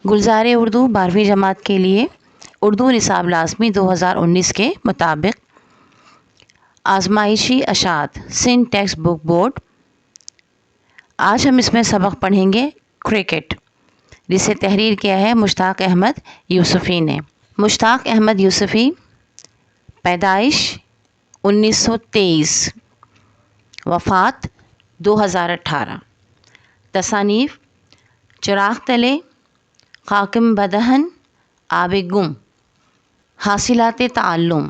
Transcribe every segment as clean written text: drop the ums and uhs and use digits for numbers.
گلزار اردو 12ویں جماعت کے لیے اردو نصاب لازمی 2019 کے مطابق آزمائشی اشاعت سندھ ٹیکسٹ بک بورڈ۔ آج ہم اس میں سبق پڑھیں گے کرکٹ، جسے تحریر کیا ہے مشتاق احمد یوسفی نے۔ مشتاق احمد یوسفی پیدائش 1923، وفات 2018۔ تصانیف: چراغ تلے، خاکم بدہن، آب گم۔ حاصلات تعلم: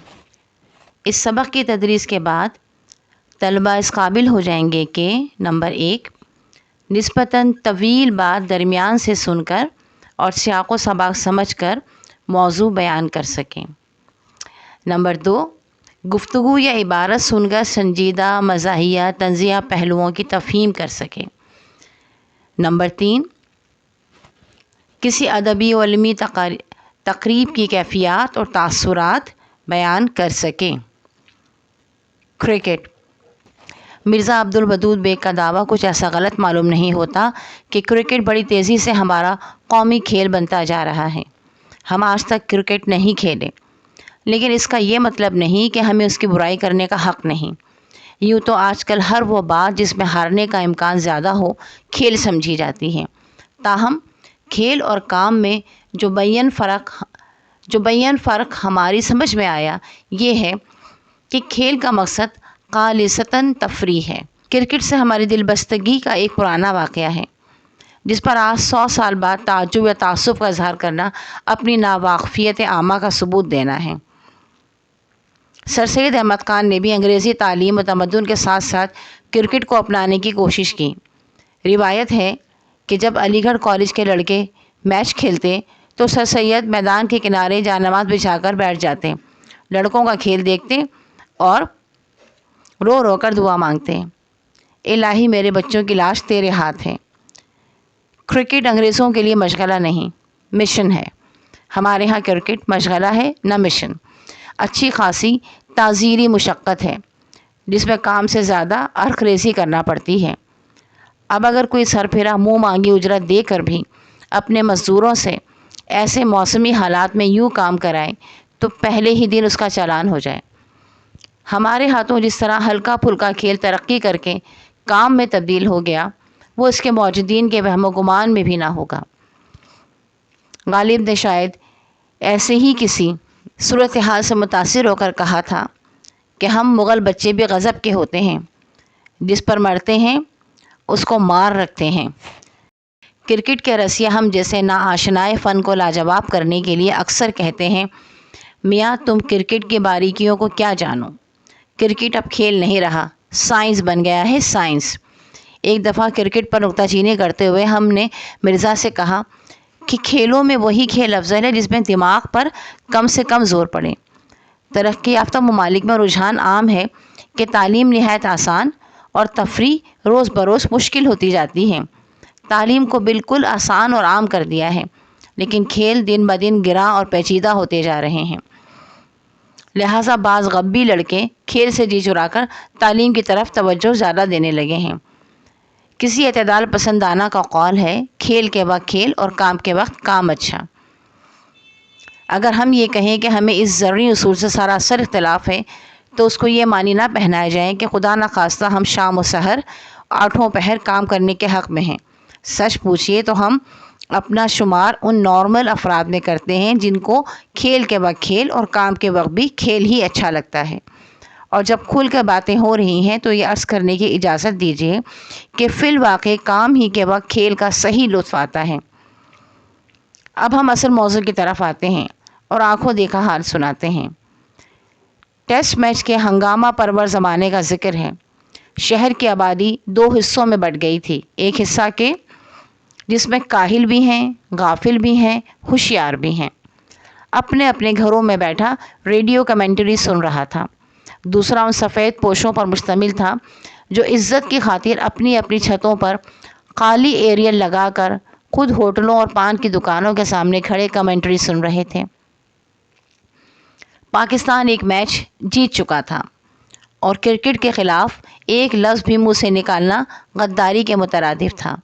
اس سبق کی تدریس کے بعد طلبہ اس قابل ہو جائیں گے کہ نمبر 1، نسبتاً طویل بات درمیان سے سن کر اور سیاق و سباق سمجھ کر موضوع بیان کر سکیں۔ نمبر 2، گفتگو یا عبارت سن کر سنجیدہ مزاحیہ طنزیہ پہلوؤں کی تفہیم کر سکیں۔ نمبر 3، کسی ادبی و علمی تقریب کی کیفیات اور تاثرات بیان کر سکیں۔ کرکٹ: مرزا عبدالودود بیگ کا دعویٰ کچھ ایسا غلط معلوم نہیں ہوتا کہ کرکٹ بڑی تیزی سے ہمارا قومی کھیل بنتا جا رہا ہے۔ ہم آج تک کرکٹ نہیں کھیلے، لیکن اس کا یہ مطلب نہیں کہ ہمیں اس کی برائی کرنے کا حق نہیں۔ یوں تو آج کل ہر وہ بات جس میں ہارنے کا امکان زیادہ ہو کھیل سمجھی جاتی ہے۔ تاہم کھیل اور کام میں جو بیان فرق ہماری سمجھ میں آیا یہ ہے کہ کھیل کا مقصد خالصتاً تفریح ہے۔ کرکٹ سے ہماری دل بستگی کا ایک پرانا واقعہ ہے، جس پر آج 100 سال بعد تعجب یا تعصب کا اظہار کرنا اپنی ناواقفیت عامہ کا ثبوت دینا ہے۔ سر سید احمد خان نے بھی انگریزی تعلیم و تمدن کے ساتھ ساتھ کرکٹ کو اپنانے کی کوشش کی۔ روایت ہے کہ جب علی گڑھ کالج کے لڑکے میچ کھیلتے تو سر سید میدان کے کنارے جانماز بچھا کر بیٹھ جاتے، لڑکوں کا کھیل دیکھتے اور رو رو کر دعا مانگتے، الہی میرے بچوں کی لاش تیرے ہاتھ ہے۔ کرکٹ انگریزوں کے لیے مشغلہ نہیں، مشن ہے۔ ہمارے ہاں کرکٹ مشغلہ ہے نہ مشن۔ اچھی خاصی تعزیری مشقت ہے، جس میں کام سے زیادہ عرق ریزی کرنا پڑتی ہے۔ اب اگر کوئی سرپھرا منہ مانگی اجرت دے کر بھی اپنے مزدوروں سے ایسے موسمی حالات میں یوں کام کرائے تو پہلے ہی دن اس کا چالان ہو جائے۔ ہمارے ہاتھوں جس طرح ہلکا پھلکا کھیل ترقی کر کے کام میں تبدیل ہو گیا، وہ اس کے موجودین کے وہم و گمان میں بھی نہ ہوگا۔ غالب نے شاید ایسے ہی کسی صورتحال سے متاثر ہو کر کہا تھا کہ ہم مغل بچے بھی غضب کے ہوتے ہیں، جس پر مرتے ہیں اس کو مار رکھتے ہیں۔ کرکٹ کے رسیا ہم جیسے ناآشنائے فن کو لاجواب کرنے کے لیے اکثر کہتے ہیں، میاں تم کرکٹ کی باریکیوں کو کیا جانو، کرکٹ اب کھیل نہیں رہا، سائنس بن گیا ہے، سائنس۔ ایک دفعہ کرکٹ پر نکتہ چینی کرتے ہوئے ہم نے مرزا سے کہا کہ کھیلوں میں وہی کھیل افضل ہے جس میں دماغ پر کم سے کم زور پڑے۔ ترقی یافتہ ممالک میں رجحان عام ہے کہ تعلیم نہایت آسان اور تفریح روز بروز مشکل ہوتی جاتی ہے۔ تعلیم کو بالکل آسان اور عام کر دیا ہے، لیکن کھیل دن بدن گراں اور پیچیدہ ہوتے جا رہے ہیں۔ لہٰذا بعض غبی لڑکے کھیل سے جی چرا کر تعلیم کی طرف توجہ زیادہ دینے لگے ہیں۔ کسی اعتدال پسندانہ کا قول ہے، کھیل کے وقت کھیل اور کام کے وقت کام اچھا۔ اگر ہم یہ کہیں کہ ہمیں اس زرعی اصول سے سراسر اختلاف ہے تو اس کو یہ معنی نہ پہنائے جائیں کہ خدا نخواستہ ہم شام و سحر آٹھوں پہر کام کرنے کے حق میں ہیں۔ سچ پوچھئے تو ہم اپنا شمار ان نارمل افراد میں کرتے ہیں جن کو کھیل کے وقت کھیل اور کام کے وقت بھی کھیل ہی اچھا لگتا ہے۔ اور جب کھل کر باتیں ہو رہی ہیں تو یہ عرض کرنے کی اجازت دیجیے کہ فی الواقع کام ہی کے وقت کھیل کا صحیح لطف آتا ہے۔ اب ہم اصل موضوع کی طرف آتے ہیں اور آنکھوں دیکھا حال سناتے ہیں۔ ٹیسٹ میچ کے ہنگامہ پرور زمانے کا ذکر ہے۔ شہر کی آبادی 2 حصوں میں بٹ گئی تھی، ایک حصہ کے جس میں کاہل بھی ہیں، غافل بھی ہیں، ہوشیار بھی ہیں، اپنے اپنے گھروں میں بیٹھا ریڈیو کمنٹری سن رہا تھا۔ دوسرا ان سفید پوشوں پر مشتمل تھا جو عزت کی خاطر اپنی اپنی چھتوں پر خالی ایریل لگا کر خود ہوٹلوں اور پان کی دکانوں کے سامنے کھڑے کمنٹری سن رہے تھے۔ پاکستان ایک میچ جیت چکا تھا اور کرکٹ کے خلاف ایک لفظ بھی منہ سے نکالنا غداری کے مترادف تھا۔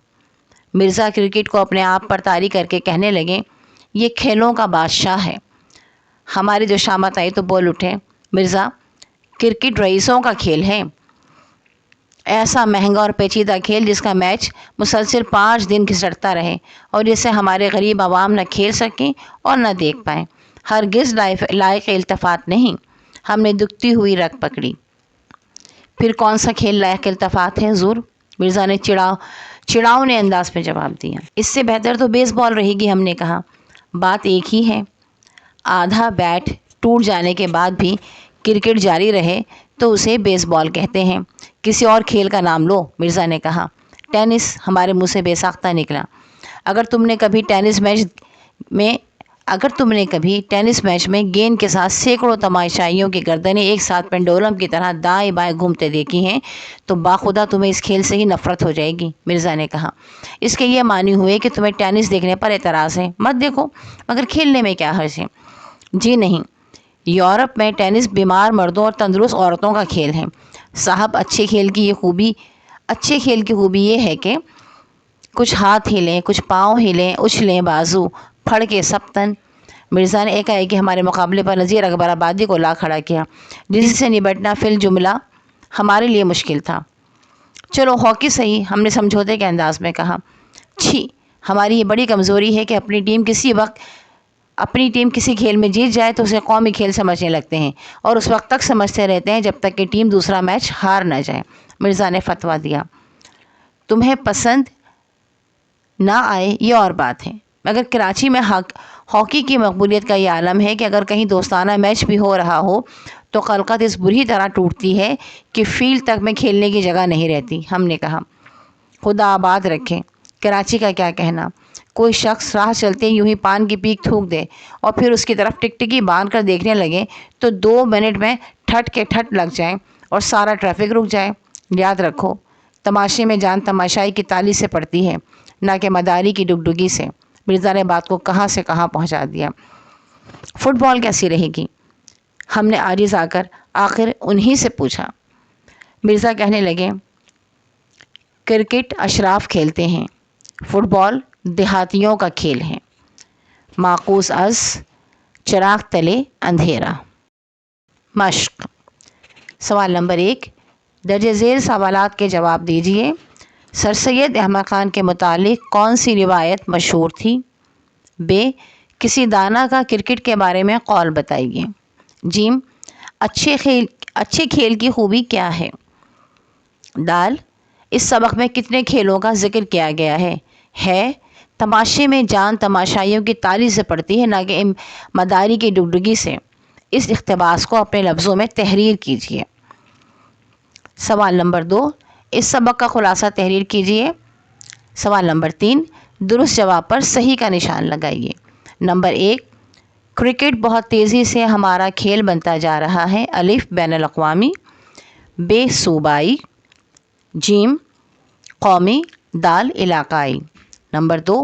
مرزا کرکٹ کو اپنے آپ پر طاری کر کے کہنے لگے، یہ کھیلوں کا بادشاہ ہے۔ ہماری جو شامت آئی تو بول اٹھے، مرزا کرکٹ رئیسوں کا کھیل ہے، ایسا مہنگا اور پیچیدہ کھیل جس کا میچ مسلسل 5 دن گھسٹتا رہے اور جسے ہمارے غریب عوام نہ کھیل سکیں اور نہ دیکھ پائیں، ہرگز لائق التفات نہیں۔ ہم نے دکھتی ہوئی رگ پکڑی۔ پھر کون سا کھیل لائق التفات ہے حضور؟ مرزا نے چڑاؤنے انداز میں جواب دیا۔ اس سے بہتر تو بیس بال رہے گی، ہم نے کہا۔ بات ایک ہی ہے، آدھا بیٹ ٹوٹ جانے کے بعد بھی کرکٹ جاری رہے تو اسے بیس بال کہتے ہیں۔ کسی اور کھیل کا نام لو، مرزا نے کہا۔ ٹینس ہمارے منہ سے بے ساختہ نکلا۔ اگر تم نے کبھی ٹینس میچ میں گیند کے ساتھ سینکڑوں تماشائیوں کی گردنیں ایک ساتھ پینڈولم کی طرح دائیں بائیں گھومتے دیکھی ہیں تو باخدا تمہیں اس کھیل سے ہی نفرت ہو جائے گی، مرزا نے کہا۔ اس کے یہ معنی ہوئے کہ تمہیں ٹینس دیکھنے پر اعتراض ہے، مت دیکھو، مگر کھیلنے میں کیا حرج ہے؟ جی نہیں، یورپ میں ٹینس بیمار مردوں اور تندرست عورتوں کا کھیل ہے صاحب۔ اچھے کھیل کی خوبی یہ ہے کہ کچھ ہاتھ ہلیں، کچھ پاؤں ہلیں، اچھلیں بازو، پھڑ کے سب تن۔ مرزا نے ایک ہمارے مقابلے پر نذیر اکبر آبادی کو لا کھڑا کیا، جس سے نبٹنا فی الجملہ ہمارے لیے مشکل تھا۔ چلو ہاکی صحیح، ہم نے سمجھوتے کے انداز میں کہا۔ چھی، ہماری یہ بڑی کمزوری ہے کہ اپنی ٹیم کسی کھیل میں جیت جائے تو اسے قومی کھیل سمجھنے لگتے ہیں اور اس وقت تک سمجھتے رہتے ہیں جب تک کہ ٹیم دوسرا میچ ہار نہ جائے، مرزا نے فتویٰ دیا۔ تمہیں پسند نہ آئے یہ اور بات ہے، مگر کراچی میں ہاکی کی مقبولیت کا یہ عالم ہے کہ اگر کہیں دوستانہ میچ بھی ہو رہا ہو تو خلقت اس بری طرح ٹوٹتی ہے کہ فیلڈ تک میں کھیلنے کی جگہ نہیں رہتی، ہم نے کہا۔ خدا آباد رکھے، کراچی کا کیا کہنا؟ کوئی شخص راہ چلتے یوں ہی پان کی پیک تھوک دے اور پھر اس کی طرف ٹکٹکی باندھ کر دیکھنے لگے تو 2 منٹ میں ٹھٹ کے ٹھٹ لگ جائیں اور سارا ٹریفک رک جائے۔ یاد رکھو، تماشے میں جان تماشائی کی تالی سے پڑتی ہے، نہ کہ مداری کی ڈگڈگی سے۔ مرزا نے بات کو کہاں سے کہاں پہنچا دیا۔ فٹ بال کیسی رہے گی؟ ہم نے عاجز آخر انہی سے پوچھا۔ مرزا کہنے لگے، کرکٹ اشراف کھیلتے ہیں، فٹ بال دیہاتیوں کا کھیل ہے، ماخوذ از چراغ تلے اندھیرا۔ مشق۔ سوال نمبر 1، درج ذیل سوالات کے جواب دیجیے۔ سر سید احمد خان کے متعلق کون سی روایت مشہور تھی؟ ب، کسی دانا کا کرکٹ کے بارے میں قول بتائیے۔ جیم، اچھے کھیل کی خوبی کیا ہے؟ دال، اس سبق میں کتنے کھیلوں کا ذکر کیا گیا ہے؟ تماشے میں جان تماشائیوں کی تالی سے پڑتی ہے، نہ کہ مداری کی ڈگڈگی سے۔ اس اقتباس کو اپنے لفظوں میں تحریر کیجیے۔ سوال نمبر 2، اس سبق کا خلاصہ تحریر کیجیے۔ سوال نمبر 3، درست جواب پر صحیح کا نشان لگائیے۔ نمبر 1، کرکٹ بہت تیزی سے ہمارا کھیل بنتا جا رہا ہے، الف بین الاقوامی، ب صوبائی، جیم قومی، دال علاقائی۔ نمبر 2،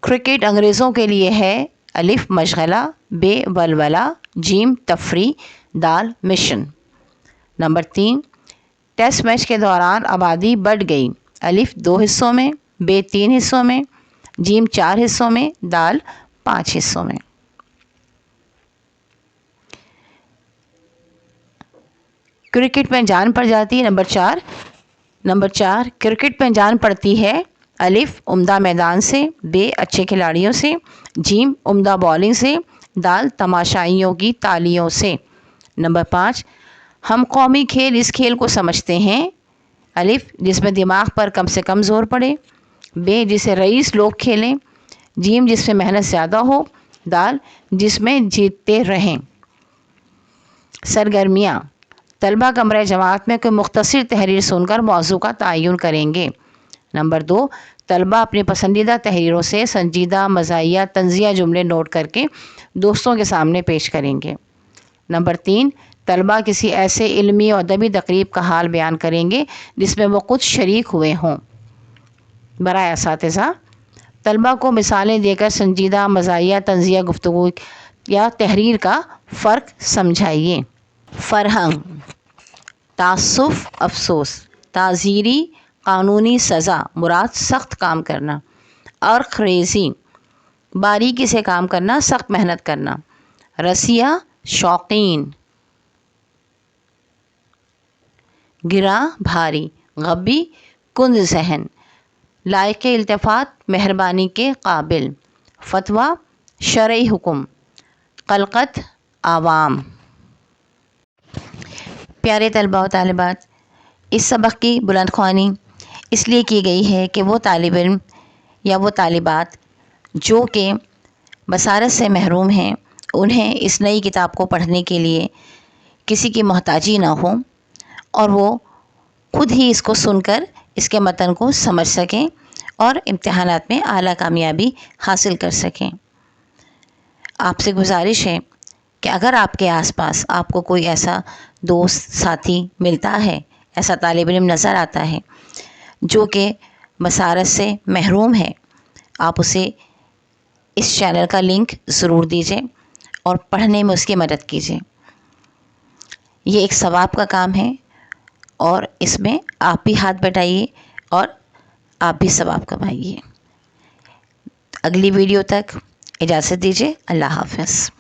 کرکٹ انگریزوں کے لیے ہے، الف مشغلہ، ب ولولہ، جیم تفریح، دال مشن۔ نمبر 3، ٹیسٹ میچ کے دوران آبادی بڑھ گئی، الف 2 حصوں میں، ب 3 حصوں میں، جیم 4 حصوں میں، دال 5 حصوں میں۔ کرکٹ میں جان پڑ جاتی ہے، نمبر 4، کرکٹ میں جان پڑتی ہے، الف عمدہ میدان سے، ب اچھے کھلاڑیوں سے، جیم عمدہ بالنگ سے، دال تماشائیوں کی تالیوں سے۔ نمبر 5، ہم قومی کھیل اس کھیل کو سمجھتے ہیں، الف جس میں دماغ پر کم سے کم زور پڑے، ب جسے رئیس لوگ کھیلیں، جیم جس میں محنت زیادہ ہو، دال جس میں جیتتے رہیں۔ سرگرمیاں، طلبہ کمرہ جماعت میں کوئی مختصر تحریر سن کر موضوع کا تعین کریں گے۔ نمبر 2، طلبہ اپنی پسندیدہ تحریروں سے سنجیدہ مزاحیہ طنزیہ جملے نوٹ کر کے دوستوں کے سامنے پیش کریں گے۔ نمبر 3، طلبہ کسی ایسے علمی اور ادبی تقریب کا حال بیان کریں گے جس میں وہ خود شریک ہوئے ہوں۔ برائے اساتذہ، طلبہ کو مثالیں دے کر سنجیدہ مزاحیہ طنزیہ گفتگو یا تحریر کا فرق سمجھائیے۔ فرہنگ، تعسف افسوس، تعزیری قانونی سزا مراد سخت کام کرنا، اور خریزی، باریکی سے کام کرنا، سخت محنت کرنا. رسیہ شوقین، گرا بھاری، غبی کند ذہن، لائق التفات مہربانی کے قابل. فتویٰ شرعی حکم، قلقت عوام. پیارے طلباء و طالبات، اس سبق کی بلند خوانی اس لیے کی گئی ہے کہ وہ طالب علم یا وہ طالبات جو کہ بصارت سے محروم ہیں انہیں اس نئی کتاب کو پڑھنے کے لیے کسی کی محتاجی نہ ہو اور وہ خود ہی اس کو سن کر اس کے متن کو سمجھ سکیں اور امتحانات میں اعلیٰ کامیابی حاصل کر سکیں. آپ سے گزارش ہے کہ اگر آپ کے آس پاس آپ کو کوئی ایسا دوست ساتھی ملتا ہے، ایسا طالب علم نظر آتا ہے جو کہ بصارت سے محروم ہے، آپ اسے اس چینل کا لنک ضرور دیجیے اور پڑھنے میں اس کی مدد کیجیے. یہ ایک ثواب کا کام ہے اور اس میں آپ بھی ہاتھ بٹائیے اور آپ بھی ثواب کمائیے. اگلی ویڈیو تک اجازت دیجیے. اللہ حافظ.